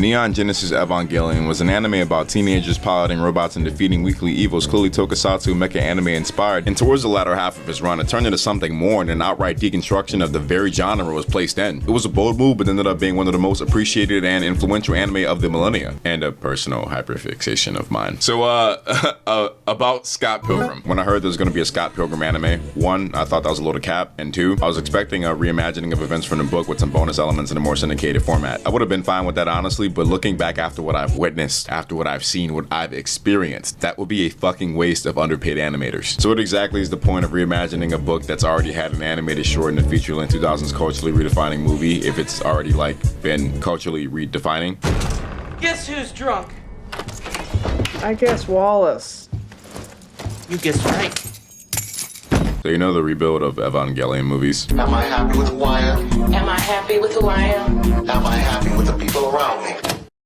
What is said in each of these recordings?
Neon Genesis Evangelion was an anime about teenagers piloting robots and defeating weekly evils, clearly tokusatsu mecha anime inspired, and towards the latter half of its run, it turned into something more than an outright deconstruction of the very genre it was placed in. It was a bold move, but ended up being one of the most appreciated and influential anime of the millennia, and a personal hyperfixation of mine. So, about Scott Pilgrim. When I heard there was going to be a Scott Pilgrim anime, one, I thought that was a load of cap, and two, I was expecting a reimagining of events from the book with some bonus elements in a more syndicated format. I would have been fine with that, honestly, but looking back after what I've witnessed, after what I've seen, what I've experienced, that would be a fucking waste of underpaid animators. So what exactly is the point of reimagining a book that's already had an animated short and a feature-length 2000s culturally redefining movie if it's already like been culturally redefining? Guess who's drunk? I guess Wallace. You guessed right. So you know the rebuild of Evangelion movies? Am I happy with who I am? Am I happy with who I am? Am I happy with the people around me?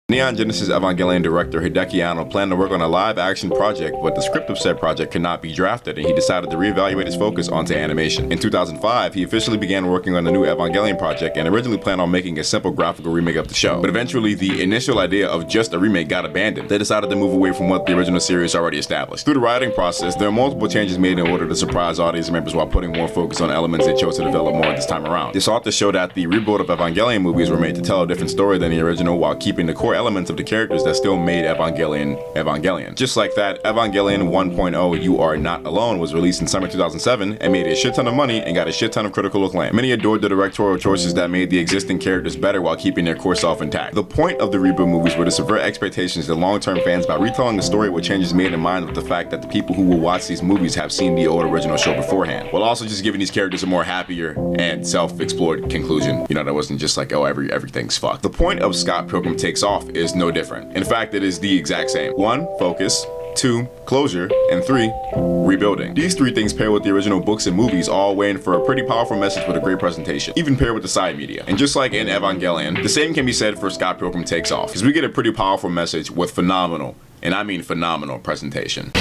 Neon Genesis Evangelion director Hideki Anno planned to work on a live-action project, but the script of said project could not be drafted, and he decided to reevaluate his focus onto animation. In 2005, he officially began working on the new Evangelion project and originally planned on making a simple graphical remake of the show. But eventually, the initial idea of just a remake got abandoned. They decided to move away from what the original series already established. Through the writing process, there are multiple changes made in order to surprise audience members while putting more focus on elements they chose to develop more this time around. This ought to show that the rebuild of Evangelion movies were made to tell a different story than the original while keeping the core elements of the characters that still made Evangelion. Just like that, Evangelion 1.0 You Are Not Alone was released in summer 2007 and made a shit ton of money and got a shit ton of critical acclaim. Many adored the directorial choices that made the existing characters better while keeping their core self intact. The point of the reboot movies were to subvert expectations to long-term fans by retelling the story with changes made in mind with the fact that the people who will watch these movies have seen the old original show beforehand, while also just giving these characters a more happier and self-explored conclusion. You know, that wasn't just like, oh, everything's fucked. The point of Scott Pilgrim Takes Off is no different. In fact, it is the exact same. 1, focus. 2, closure, and 3, rebuilding. These 3 things pair with the original books and movies, all weighing for a pretty powerful message with a great presentation, even paired with the side media. And just like in Evangelion, the same can be said for Scott Pilgrim Takes Off, because we get a pretty powerful message with phenomenal, and I mean phenomenal, presentation.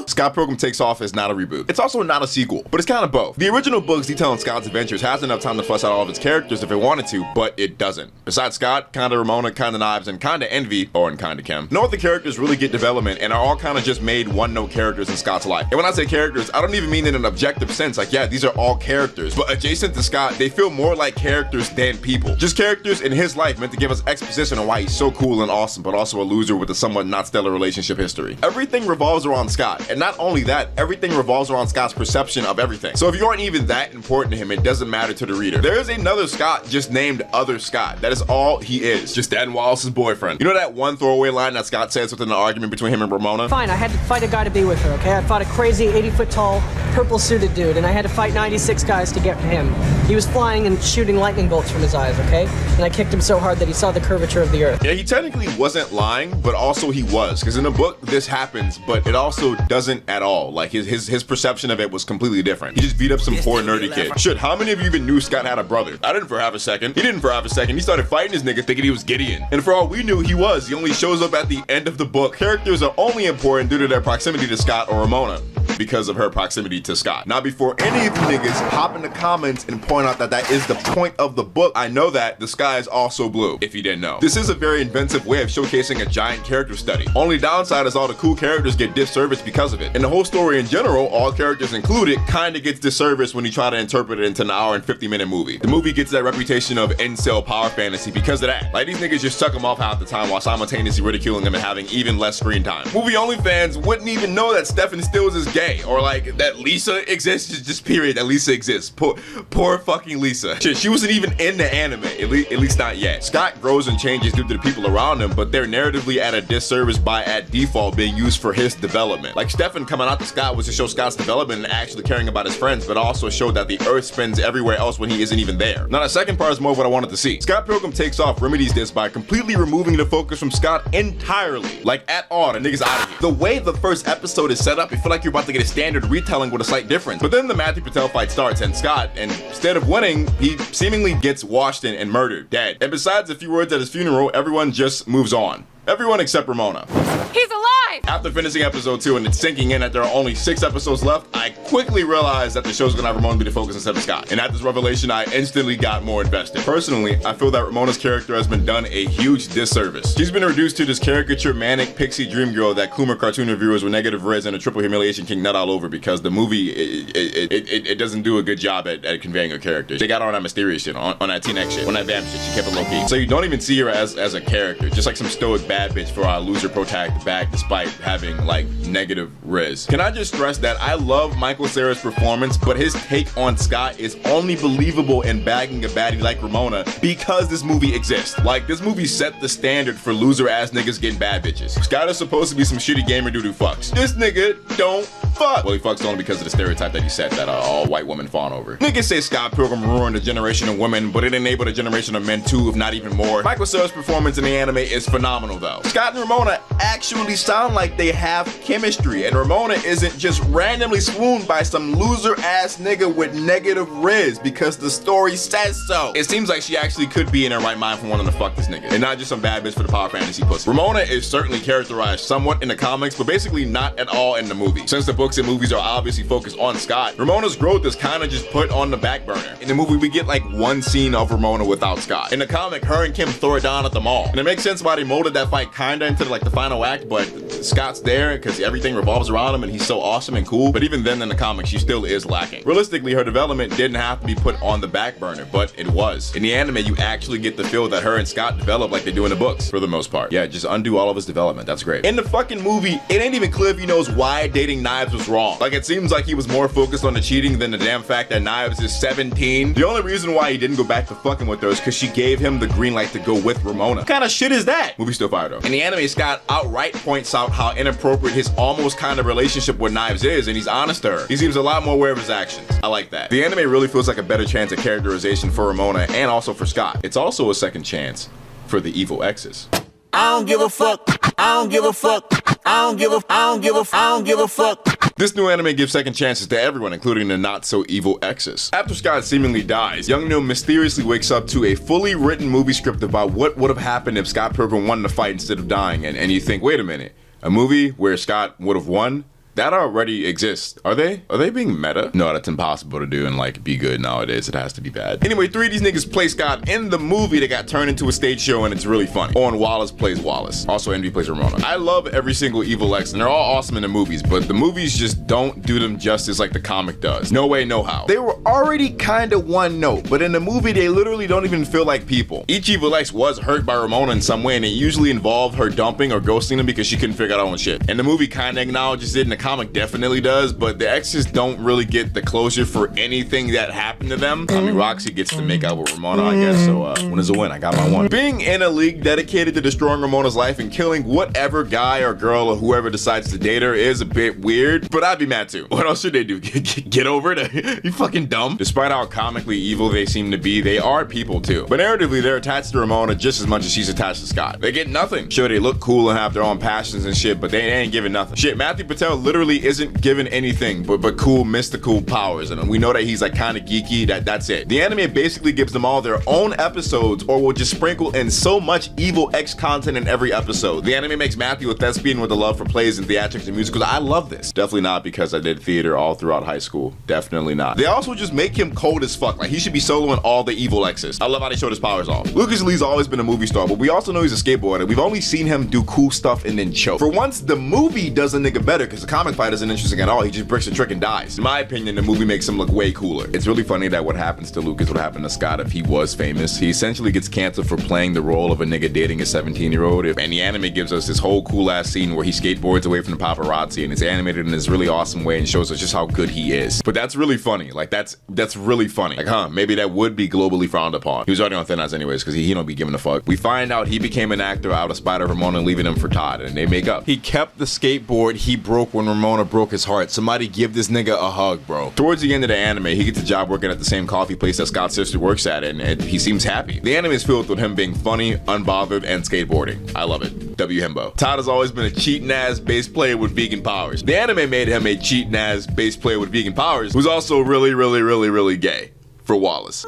Scott Pilgrim Takes Off is not a reboot. It's also not a sequel, but it's kind of both. The original books detailing Scott's adventures has enough time to flesh out all of its characters if it wanted to, but it doesn't. Besides Scott, kinda Ramona, kinda Knives, and kinda Envy, and kinda Kim, no other characters really get development and are all kinda just made one-note characters in Scott's life. And when I say characters, I don't even mean in an objective sense, like yeah, these are all characters, but adjacent to Scott, they feel more like characters than people. Just characters in his life meant to give us exposition on why he's so cool and awesome, but also a loser with a somewhat not stellar relationship history. Everything revolves around Scott, and not only that, everything revolves around Scott's perception of everything. So if you aren't even that important to him, it doesn't matter to the reader. There is another Scott just named Other Scott. That is all he is. Just Dan Wallace's boyfriend. You know that one throwaway line that Scott says within the argument between him and Ramona? Fine, I had to fight a guy to be with her, okay? I fought a crazy 80-foot tall, purple-suited dude, and I had to fight 96 guys to get to him. He was flying and shooting lightning bolts from his eyes, okay? And I kicked him so hard that he saw the curvature of the earth. Yeah, he technically wasn't lying, but also he was. Because in the book, this happens, but it also doesn't at all. Like, his perception of it was completely different. He just beat up some poor nerdy kid. Shit, how many of you even knew Scott had a brother? I didn't for half a second. He didn't for half a second. He started fighting his nigga thinking he was Gideon. And for all we knew, he was. He only shows up at the end of the book. Characters are only important due to their proximity to Scott or Ramona, because of her proximity to Scott. Now, before any of you niggas hop in the comments and point out that that is the point of the book, I know that the sky is also blue, if you didn't know. This is a very inventive way of showcasing a giant character study. Only downside is all the cool characters get disserviced because of it. And the whole story in general, all characters included, kinda gets disserviced when you try to interpret it into an hour and 50-minute movie. The movie gets that reputation of incel power fantasy because of that. Like, these niggas just suck them off half the time while simultaneously ridiculing them and having even less screen time. Movie-only fans wouldn't even know that Stephen Stills is gay, or like that Lisa exists, just period, that Lisa exists. Poor fucking Lisa. Shit, she wasn't even in the anime, at least not yet. Scott grows and changes due to the people around him, but they're narratively at a disservice by at default being used for his development. Like, Stefan coming out to Scott was to show Scott's development and actually caring about his friends, but also showed that the earth spins everywhere else when he isn't even there. Now, the second part is more of what I wanted to see. Scott Pilgrim Takes Off remedies this by completely removing the focus from Scott entirely. Like, at all, the nigga's out of here. The way the first episode is set up, you feel like you're about to get a standard retelling with a slight difference. But then the Matthew Patel fight starts, and Scott, instead of winning, he seemingly gets washed and murdered, dead. And besides a few words at his funeral, everyone just moves on. Everyone except Ramona. He's alive! After finishing episode 2 and it's sinking in that there are only 6 episodes left, I quickly realized that the show's gonna have Ramona be the focus instead of Scott. And at this revelation, I instantly got more invested. Personally, I feel that Ramona's character has been done a huge disservice. She's been reduced to this caricature manic pixie dream girl that Coomer cartoon reviewers with negative res and a triple humiliation king nut all over because the movie, it doesn't do a good job at conveying her character. They got her on that mysterious shit, on that teen X shit, on that vamp shit. She kept it low key. So you don't even see her as a character, just like some stoic bad bitch for our loser protagonist back despite having like negative riz. Can I just stress that I love Michael Cera's performance, but his take on Scott is only believable in bagging a baddie like Ramona because this movie exists. Like, this movie set the standard for loser ass niggas getting bad bitches. Scott is supposed to be some shitty gamer dude who fucks. This nigga don't fuck. Well, he fucks only because of the stereotype that he set that all white women fawn over. Niggas say Scott Pilgrim ruined a generation of women, but it enabled a generation of men too, if not even more. Michael Cera's performance in the anime is phenomenal though. Scott and Ramona actually sound like they have chemistry, and Ramona isn't just randomly swooned by some loser ass nigga with negative riz because the story says so. It seems like she actually could be in her right mind for wanting to fuck this nigga, and not just some bad bitch for the power fantasy pussy. Ramona is certainly characterized somewhat in the comics, but basically not at all in the movie. Since the books and movies are obviously focused on Scott, Ramona's growth is kind of just put on the back burner. In the movie, we get like one scene of Ramona without Scott. In the comic, her and Kim throw it down at the mall, and it makes sense why they molded that fight kinda into like the final act, but Scott's there because everything revolves around him and he's so awesome and cool. But even then in the comics, she still is lacking. Realistically, her development didn't have to be put on the back burner, but it was. In the anime, you actually get the feel that her and Scott develop like they do in the books for the most part. Yeah, just undo all of his development. That's great. In the fucking movie, it ain't even clear if he knows why dating Knives was wrong. Like, it seems like he was more focused on the cheating than the damn fact that Knives is 17. The only reason why he didn't go back to fucking with her is because she gave him the green light to go with Ramona. What kind of shit is that? Movie still fire though. In the anime, Scott outright points out how inappropriate his almost kind of relationship with Knives is, and he's honest to her. He seems a lot more aware of his actions. I like that. The anime really feels like a better chance at characterization for Ramona and also for Scott. It's also a second chance for the evil exes. I don't give a fuck. I don't give a fuck. I don't give a fuck. This new anime gives second chances to everyone, including the not-so-evil exes. After Scott seemingly dies, young Neil mysteriously wakes up to a fully written movie script about what would have happened if Scott Pilgrim won the fight instead of dying, and you think, wait a minute, a movie where Scott would have won? That already exists. Are they being meta? No, that's impossible to do and like be good nowadays. It has to be bad. Anyway, 3 of these niggas play Scott in the movie that got turned into a stage show, and it's really funny. Owen Wallace plays Wallace. Also, Envy plays Ramona. I love every single evil ex, and they're all awesome in the movies, but the movies just don't do them justice like the comic does. No way, no how. They were already kinda one note, but in the movie, they literally don't even feel like people. Each evil ex was hurt by Ramona in some way, and it usually involved her dumping or ghosting them because she couldn't figure out her own shit. And the movie kinda acknowledges it, and the comic definitely does, but the exes don't really get the closure for anything that happened to them. I mean, Roxy gets to make out with Ramona, I guess, so win is a win. I got my one. Being in a league dedicated to destroying Ramona's life and killing whatever guy or girl or whoever decides to date her is a bit weird, but I'd be mad too. What else should they do? Get over it? You fucking dumb. Despite how comically evil they seem to be, they are people too. But narratively, they're attached to Ramona just as much as she's attached to Scott. They get nothing. Sure, they look cool and have their own passions and shit, but they ain't giving nothing. Shit, Matthew Patel literally isn't given anything but cool mystical powers, and we know that he's like kind of geeky. That's it. The anime basically gives them all their own episodes, or will just sprinkle in so much evil X content in every episode. The anime makes Matthew a thespian with a love for plays and theatrics and musicals. I love this. Definitely not because I did theater all throughout high school. Definitely not. They also just make him cold as fuck. Like, he should be soloing all the evil X's. I love how they showed his powers off. Lucas Lee's always been a movie star, but we also know he's a skateboarder. We've only seen him do cool stuff and then choke. For once, the movie does a nigga better because the comic fight isn't interesting at all. He just bricks a trick and dies. In my opinion, the movie makes him look way cooler. It's really funny that what happens to Lucas would happen to Scott if he was famous. He essentially gets canceled for playing the role of a nigga dating a 17-year-old. And the anime gives us this whole cool ass scene where he skateboards away from the paparazzi, and it's animated in this really awesome way and shows us just how good he is. But that's really funny. Like, that's really funny. Like, maybe that would be globally frowned upon. He was already on thin ice anyways because he don't be giving a fuck. We find out he became an actor out of spite of Ramona leaving him for Todd, and they make up. He kept the skateboard he broke when Ramona broke his heart. Somebody give this nigga a hug, bro. Towards the end of the anime, he gets a job working at the same coffee place that Scott's sister works at, and he seems happy. The anime is filled with him being funny, unbothered, and skateboarding. I love it. W himbo. Todd has always been a cheating ass bass player with vegan powers. The anime made him a cheating ass bass player with vegan powers who's also really gay. For Wallace.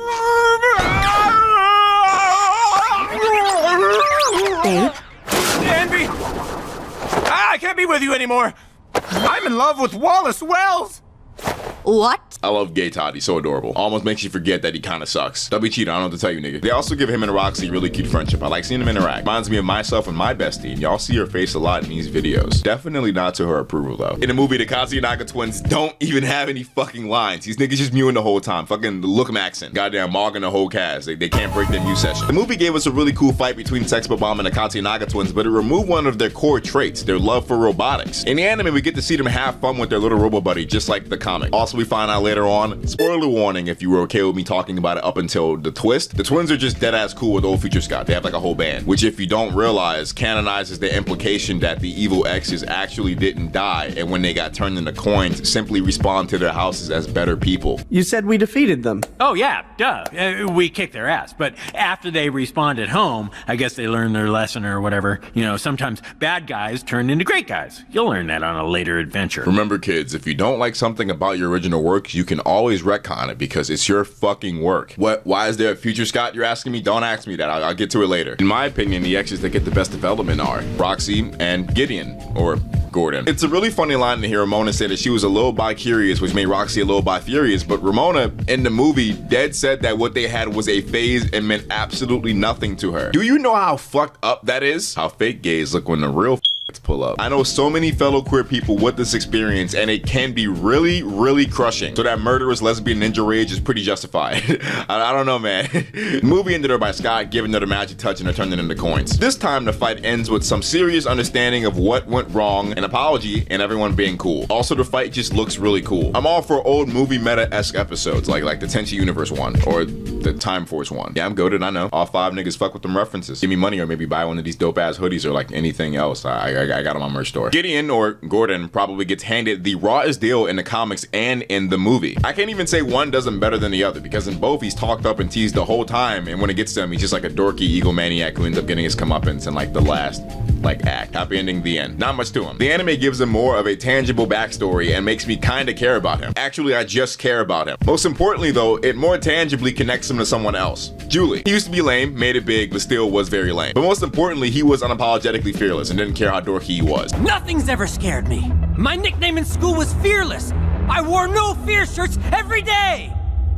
Envy! I can't be with you anymore! I'm in love with Wallace Wells! What? I love gay Todd, he's so adorable. Almost makes you forget that he kinda sucks. Don't be cheating, I don't know what to tell you, nigga. They also give him and Roxy a really cute friendship. I like seeing them interact. Reminds me of myself and my bestie, and y'all see her face a lot in these videos. Definitely not to her approval though. In the movie, the Katsunaga twins don't even have any fucking lines. These niggas just mewing the whole time. Fucking look 'em accent. Goddamn mogging the whole cast. They can't break their mew session. The movie gave us a really cool fight between Sexpo Bomb and the Katsunaga twins, but it removed one of their core traits, their love for robotics. In the anime, we get to see them have fun with their little robo buddy, just like the comic. Also, we find out later on, spoiler warning if you were okay with me talking about it up until the twist, the twins are just dead ass cool with old Future Scott. They have like a whole band, which if you don't realize, canonizes the implication that the evil exes actually didn't die, and when they got turned into coins, simply respawned to their houses as better people. You said we defeated them. Oh yeah, duh. We kicked their ass. But after they respawned at home, I guess they learned their lesson or whatever. You know, sometimes bad guys turn into great guys. You'll learn that on a later adventure. Remember kids, if you don't like something about your original work, you can always retcon it because it's your fucking work. Why is there a Future Scott, you're asking me? Don't ask me that, I'll get to it later. In my opinion, the exes that get the best development are Roxy and Gideon, or Gordon. It's a really funny line to hear Ramona say that she was a little bi-curious, which made Roxy a little bi-furious, but Ramona, in the movie, dead said that what they had was a phase and meant absolutely nothing to her. Do you know how fucked up that is? How fake gays look when the real pull up. I know so many fellow queer people with this experience, and it can be really crushing. So that murderous lesbian ninja rage is pretty justified. I don't know, man. The movie ended her by Scott giving her the magic touch and her turning into coins. This time the fight ends with some serious understanding of what went wrong, an apology, and everyone being cool. Also, the fight just looks really cool. I'm all for old movie meta-esque episodes like the Tenchi Universe one or the Time Force one. Yeah, I'm goated, I know. All 5 niggas fuck with them references. Give me money or maybe buy one of these dope ass hoodies or like anything else. I got on my merch store. Gideon, or Gordon, probably gets handed the rawest deal in the comics and in the movie. I can't even say one does him better than the other, because in both he's talked up and teased the whole time, and when it gets to him, he's just like a dorky egomaniac who ends up getting his comeuppance in like the last act. Happy ending, the end. Not much to him. The anime gives him more of a tangible backstory and makes me kinda care about him. Actually, I just care about him. Most importantly though, it more tangibly connects him to someone else. Julie. He used to be lame, made it big, but still was very lame. But most importantly, he was unapologetically fearless and didn't care how dorky he was. Nothing's ever scared me. My nickname in school was Fearless. I wore no fear shirts every day.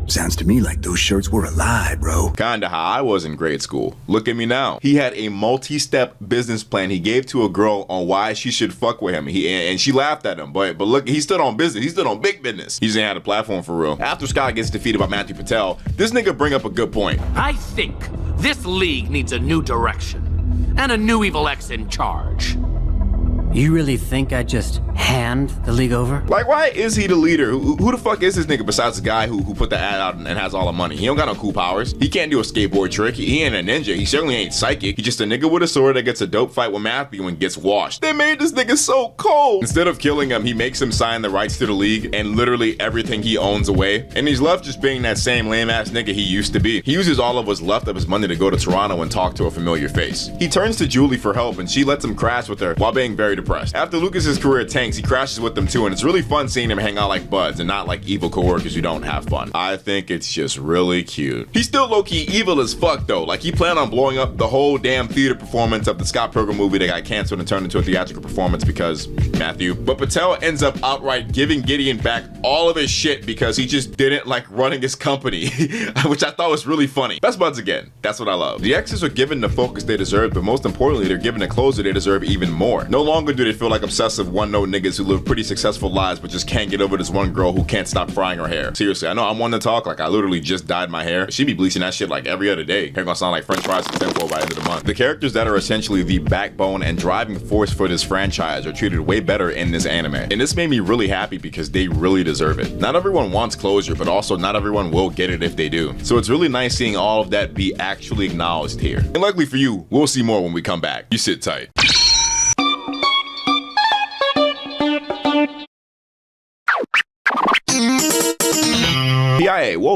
Sounds to me like those shirts were a lie, bro. Kinda how I was in grade school. Look at me now. He had a multi-step business plan he gave to a girl on why she should fuck with him. And she laughed at him, but look, he stood on business. He stood on big business. He just ain't had a platform for real. After Scott gets defeated by Matthew Patel, this nigga bring up a good point. I think this league needs a new direction and a new evil ex in charge. You really think I just hand the league over? Like, why is he the leader? Who the fuck is this nigga besides the guy who put the ad out and has all the money? He don't got no cool powers. He can't do a skateboard trick. He ain't a ninja. He certainly ain't psychic. He's just a nigga with a sword that gets a dope fight with Matthew and gets washed. They made this nigga so cold. Instead of killing him, he makes him sign the rights to the league and literally everything he owns away. And he's left just being that same lame ass nigga he used to be. He uses all of what's left of his money to go to Toronto and talk to a familiar face. He turns to Julie for help and she lets him crash with her while being very depressed. After Lucas's career tanks, he crashes with them too, and it's really fun seeing him hang out like buds and not like evil coworkers who don't have fun. I think it's just really cute. He's still low-key evil as fuck though. Like, he planned on blowing up the whole damn theater performance of the Scott Pilgrim movie that got canceled and turned into a theatrical performance because Matthew. But Patel ends up outright giving Gideon back all of his shit because he just didn't like running his company, which I thought was really funny. Best buds again. That's what I love. The exes are given the focus they deserve, but most importantly, they're given the closure they deserve even more. No longer do they feel like obsessive one-note niggas who live pretty successful lives but just can't get over this one girl who can't stop frying her hair. Seriously, I know I'm one to talk, like I literally just dyed my hair. She be bleaching that shit like every other day. Hair gonna sound like french fries for tempo by the end of the month. The characters that are essentially the backbone and driving force for this franchise are treated way better in this anime. And this made me really happy because they really deserve it. Not everyone wants closure, but also not everyone will get it if they do. So it's really nice seeing all of that be actually acknowledged here. And luckily for you, we'll see more when we come back. You sit tight.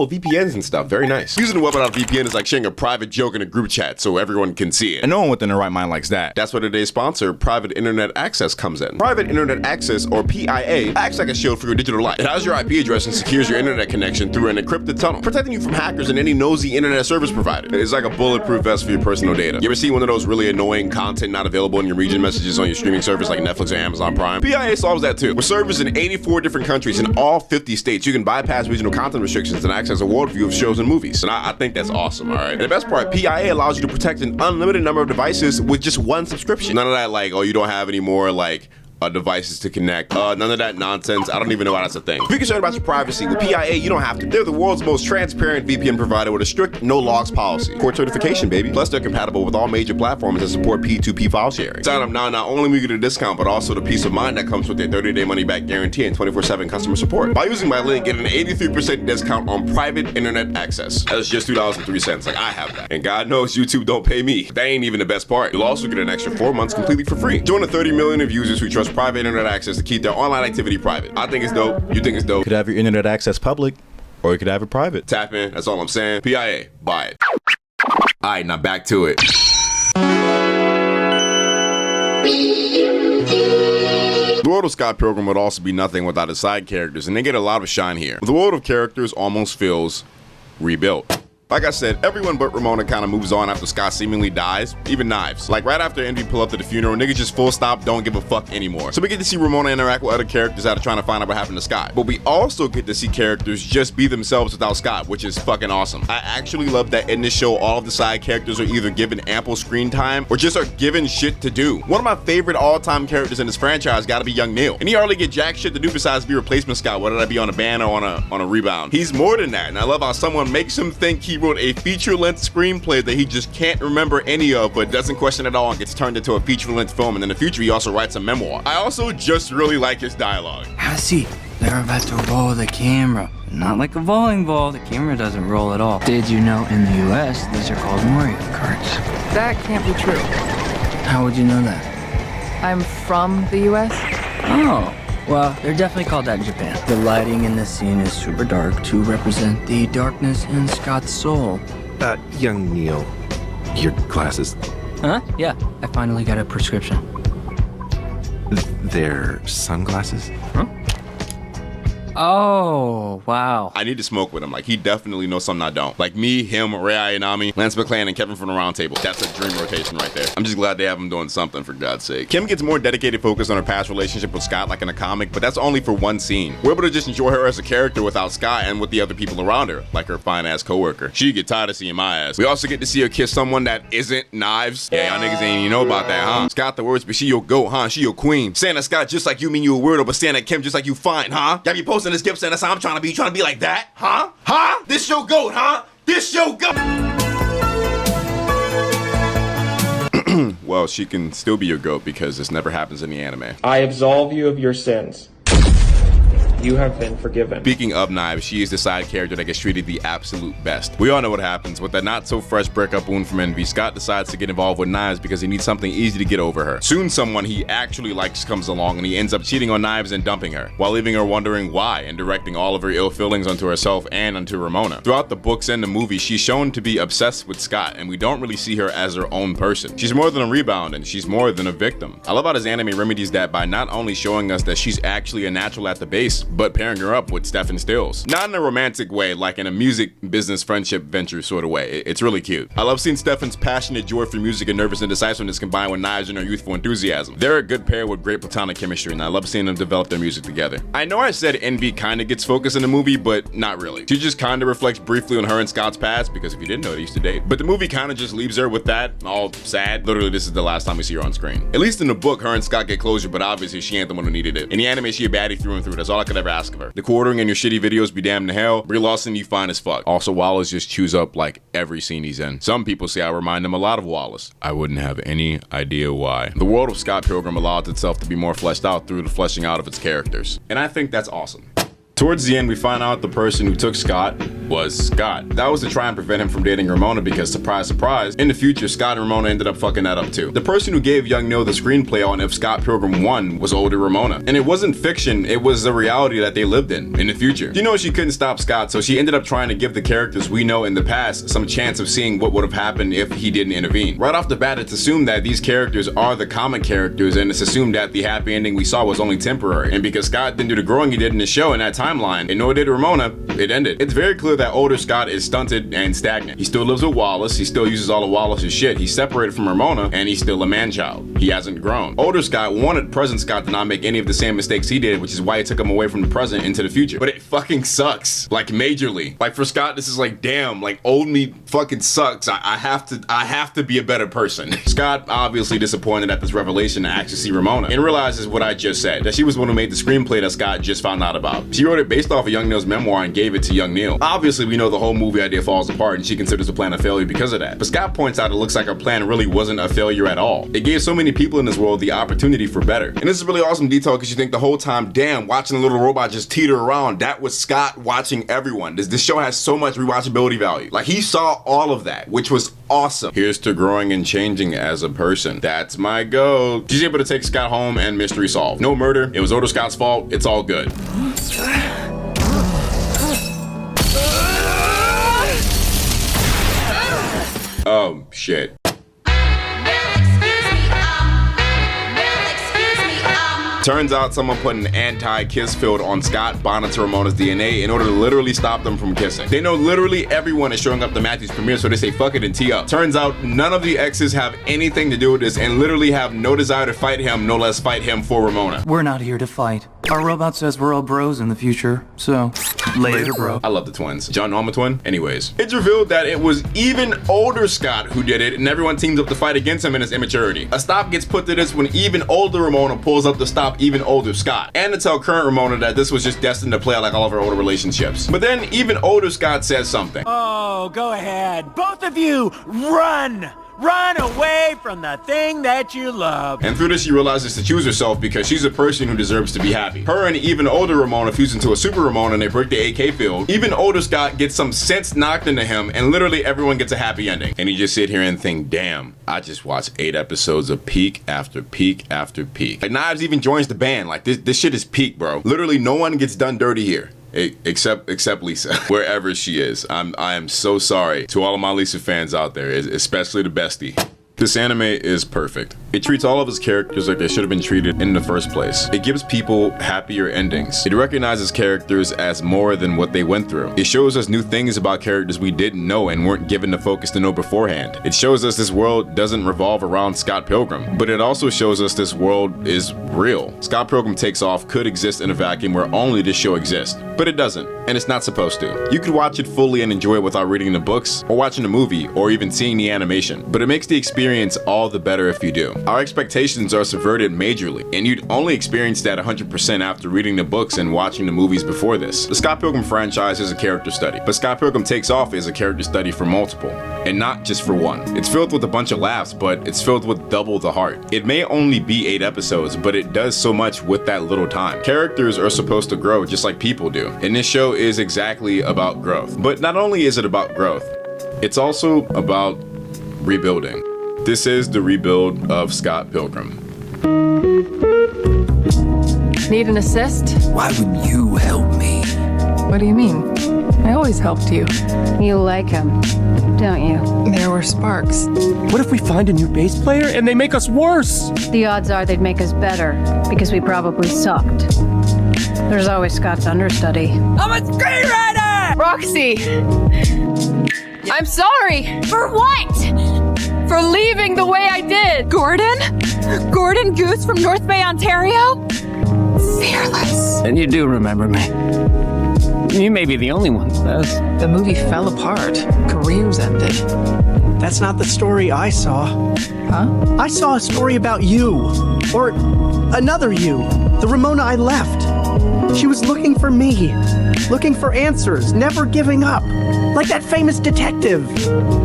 Oh, VPNs and stuff. Very nice. Using the web without a VPN is like sharing a private joke in a group chat so everyone can see it. And no one within their right mind likes that. That's where today's sponsor, Private Internet Access, comes in. Private Internet Access, or PIA, acts like a shield for your digital life. It has your IP address and secures your internet connection through an encrypted tunnel, protecting you from hackers and any nosy internet service provider. It's like a bulletproof vest for your personal data. You ever see one of those really annoying content not available in your region messages on your streaming service like Netflix or Amazon Prime? PIA solves that too. With servers in 84 different countries in all 50 states, you can bypass regional content restrictions and access a world view of shows and movies. And I think that's awesome, alright? And the best part, PIA allows you to protect an unlimited number of devices with just one subscription. None of that like, oh, you don't have any more like devices to connect. None of that nonsense. I don't even know why that's a thing. If you're concerned about your privacy, with PIA, you don't have to. They're the world's most transparent VPN provider with a strict no logs policy. Port certification, baby. Plus, they're compatible with all major platforms that support P2P file sharing. Sign up now, not only will you get a discount, but also the peace of mind that comes with their 30-day money-back guarantee and 24/7 customer support. By using my link, get an 83% discount on private internet access. That's just $2.03. Like, I have that. And God knows YouTube don't pay me. That ain't even the best part. You'll also get an extra 4 months completely for free. Join the 30 million of users who trust private internet access to keep their online activity private. I think it's dope. You think it's dope. You could have your internet access public, or you could have it private. Tap in. That's all I'm saying. PIA. Buy it. Alright, now back to it. The world of Scott Pilgrim would also be nothing without his side characters, and they get a lot of shine here. The world of characters almost feels rebuilt. Like I said, everyone but Ramona kind of moves on after Scott seemingly dies, even Knives. Like right after Envy pull up to the funeral, niggas just full stop don't give a fuck anymore. So we get to see Ramona interact with other characters that are trying to find out what happened to Scott. But we also get to see characters just be themselves without Scott, which is fucking awesome. I actually love that in this show, all of the side characters are either given ample screen time or just are given shit to do. One of my favorite all-time characters in this franchise gotta be Young Neil. And he hardly get jack shit to do besides be replacement Scott, whether that be on a ban or on a rebound. He's more than that, and I love how someone makes him think he wrote a feature-length screenplay that he just can't remember any of, but doesn't question at all and gets turned into a feature-length film, and in the future he also writes a memoir. I also just really like his dialogue. I see. They're about to roll the camera. Not like a bowling ball, the camera doesn't roll at all. Did you know in the US, these are called Mario Karts? That can't be true. How would you know that? I'm from the US. Oh, well, they're definitely called that in Japan. The lighting in this scene is super dark to represent the darkness in Scott's soul. Young Neil, your glasses. Huh? Yeah, I finally got a prescription. They're sunglasses? Huh? Oh, wow. I need to smoke with him. Like, he definitely knows something I don't. Like me, him, Ray Ayanami, Lance McClan, and Kevin from the Round Table. That's a dream rotation right there. I'm just glad they have him doing something, for God's sake. Kim gets more dedicated focus on her past relationship with Scott like in a comic, but that's only for one scene. We're able to just enjoy her as a character without Scott and with the other people around her, like her fine-ass coworker. She'd get tired of seeing my ass. We also get to see her kiss someone that isn't Knives. Yeah, y'all niggas ain't even know about that, huh? Scott the words, but she your goat, huh? She your queen. Saying that Scott just like you mean you a weirdo, but saying that Kim just like you fine, huh? Y'all be posting this gift saying that's how I'm trying to be like that, huh? Huh? This your goat, huh? This your goat. Well, she can still be your goat because this never happens in the anime. I absolve you of your sins. You have been forgiven. Speaking of Knives, she is the side character that gets treated the absolute best. We all know what happens. With that not so fresh breakup wound from Envy, Scott decides to get involved with Knives because he needs something easy to get over her. Soon someone he actually likes comes along and he ends up cheating on Knives and dumping her, while leaving her wondering why and directing all of her ill feelings onto herself and onto Ramona. Throughout the books and the movie, she's shown to be obsessed with Scott, and we don't really see her as her own person. She's more than a rebound, and she's more than a victim. I love how this anime remedies that by not only showing us that she's actually a natural at the base, but pairing her up with Stefan Stills. Not in a romantic way, like in a music, business, friendship, venture sort of way. It's really cute. I love seeing Stefan's passionate joy for music and nervous indecisiveness combined with Knives and her youthful enthusiasm. They're a good pair with great platonic chemistry, and I love seeing them develop their music together. I know I said Envy kinda gets focused in the movie, but not really. She just kinda reflects briefly on her and Scott's past, because if you didn't know, they used to date. But the movie kinda just leaves her with that, all sad. Literally, this is the last time we see her on screen. At least in the book, her and Scott get closure, but obviously she ain't the one who needed it. In the anime, she a baddie through and through. That's all I could ever ask of her. The quartering in your shitty videos be damned to hell. Brie Larson, you fine as fuck. Also, Wallace just chews up like every scene he's in. Some people say I remind them a lot of Wallace. I wouldn't have any idea why. The world of Scott Pilgrim allows itself to be more fleshed out through the fleshing out of its characters. And I think that's awesome. Towards the end, we find out the person who took Scott was Scott. That was to try and prevent him from dating Ramona because, surprise, surprise, in the future, Scott and Ramona ended up fucking that up too. The person who gave young Neil the screenplay on If Scott Pilgrim Won was older Ramona. And it wasn't fiction, it was the reality that they lived in the future. You know, she couldn't stop Scott, so she ended up trying to give the characters we know in the past some chance of seeing what would have happened if he didn't intervene. Right off the bat, it's assumed that these characters are the comic characters, and it's assumed that the happy ending we saw was only temporary. And because Scott didn't do the growing he did in the show in that timeline, and nor did Ramona, it ended. It's very clear that older Scott is stunted and stagnant. He still lives with Wallace, he still uses all of Wallace's shit, he's separated from Ramona, and he's still a man-child. He hasn't grown. Older Scott wanted present Scott to not make any of the same mistakes he did, which is why he took him away from the present into the future. But it fucking sucks. Like, majorly. Like, for Scott, this is like, damn, like, old me fucking sucks. I have to be a better person. Scott obviously disappointed at this revelation to actually see Ramona and realizes what I just said, that she was the one who made the screenplay that Scott just found out about. She wrote it based off of young Neil's memoir and gave it to young Neil. Obviously, we know the whole movie idea falls apart and she considers the plan a failure because of that. But Scott points out it looks like her plan really wasn't a failure at all. It gave so many people in this world the opportunity for better. And this is really awesome detail because you think the whole time, damn, watching the little robot just teeter around, that was Scott watching everyone. This show has so much rewatchability value. Like, he saw all of that, which was awesome. Here's to growing and changing as a person. That's my goal. She's able to take Scott home and mystery solved. No murder. It was older Scott's fault. It's all good. Oh, shit. Turns out someone put an anti-kiss field on Scott, Bonnet to Ramona's DNA in order to literally stop them from kissing. They know literally everyone is showing up to Matthew's premiere, so they say fuck it and tee up. Turns out none of the exes have anything to do with this and literally have no desire to fight him, no less fight him for Ramona. We're not here to fight. Our robot says we're all bros in the future, so later, bro. I love the twins. John Norma twin? Anyways, it's revealed that it was even older Scott who did it, and everyone teams up to fight against him in his immaturity. A stop gets put to this when even older Ramona pulls up to stop even older Scott, and to tell current Ramona that this was just destined to play out like all of her older relationships. But then even older Scott says something. Oh, go ahead. Both of you, run! Run away from the thing that you love. And through this, she realizes to choose herself because she's a person who deserves to be happy. Her and even older Ramona fuse into a super Ramona and they break the AK field. Even older Scott gets some sense knocked into him and literally everyone gets a happy ending. And you just sit here and think, damn, I just watched 8 episodes of peak after peak after peak. Like, Knives even joins the band. Like, this shit is peak, bro. Literally no one gets done dirty here. Except Lisa, wherever she is. I am so sorry to all of my Lisa fans out there, especially the bestie. This anime is perfect. It treats all of its characters like they should have been treated in the first place. It gives people happier endings. It recognizes characters as more than what they went through. It shows us new things about characters we didn't know and weren't given the focus to know beforehand. It shows us this world doesn't revolve around Scott Pilgrim, but it also shows us this world is real. Scott Pilgrim Takes Off could exist in a vacuum where only this show exists, but it doesn't, and it's not supposed to. You could watch it fully and enjoy it without reading the books, or watching the movie, or even seeing the animation, but it makes the experience all the better if you do. Our expectations are subverted majorly, and you'd only experience that 100% after reading the books and watching the movies before this. The Scott Pilgrim franchise is a character study, but Scott Pilgrim Takes Off is a character study for multiple, and not just for one. It's filled with a bunch of laughs, but it's filled with double the heart. It may only be 8 episodes, but it does so much with that little time. Characters are supposed to grow just like people do, and this show is exactly about growth. But not only is it about growth, it's also about rebuilding. This is the rebuild of Scott Pilgrim. Need an assist? Why would you help me? What do you mean? I always helped you. You like him, don't you? There were sparks. What if we find a new bass player and they make us worse? The odds are they'd make us better, because we probably sucked. There's always Scott's understudy. I'm a screenwriter! Roxy! I'm sorry! For what? For leaving the way I did! Gordon Goose from North Bay, Ontario? Fearless. And you do remember me. You may be the only one that does. The movie fell apart. Careers ended. That's not the story I saw. Huh? I saw a story about you. Or another you. The Ramona I left. She was looking for me. Looking for answers. Never giving up. Like that famous detective.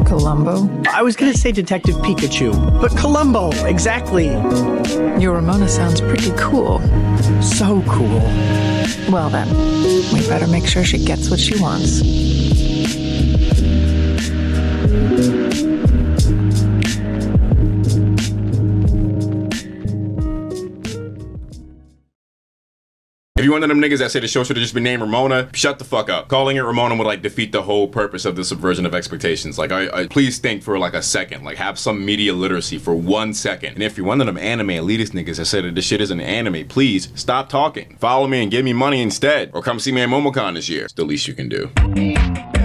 Columbo? I was gonna say Detective Pikachu. But Columbo, exactly. Your Ramona sounds pretty cool. So cool. Well then, we better make sure she gets what she wants. If you're one of them niggas that say the show should have just been named Ramona, shut the fuck up. Calling it Ramona would like defeat the whole purpose of the subversion of expectations. Like, I please think for like a second. Like, have some media literacy for 1 second. And if you're one of them anime elitist niggas that said that this shit isn't anime, please stop talking. Follow me and give me money instead. Or come see me at MomoCon this year. It's the least you can do.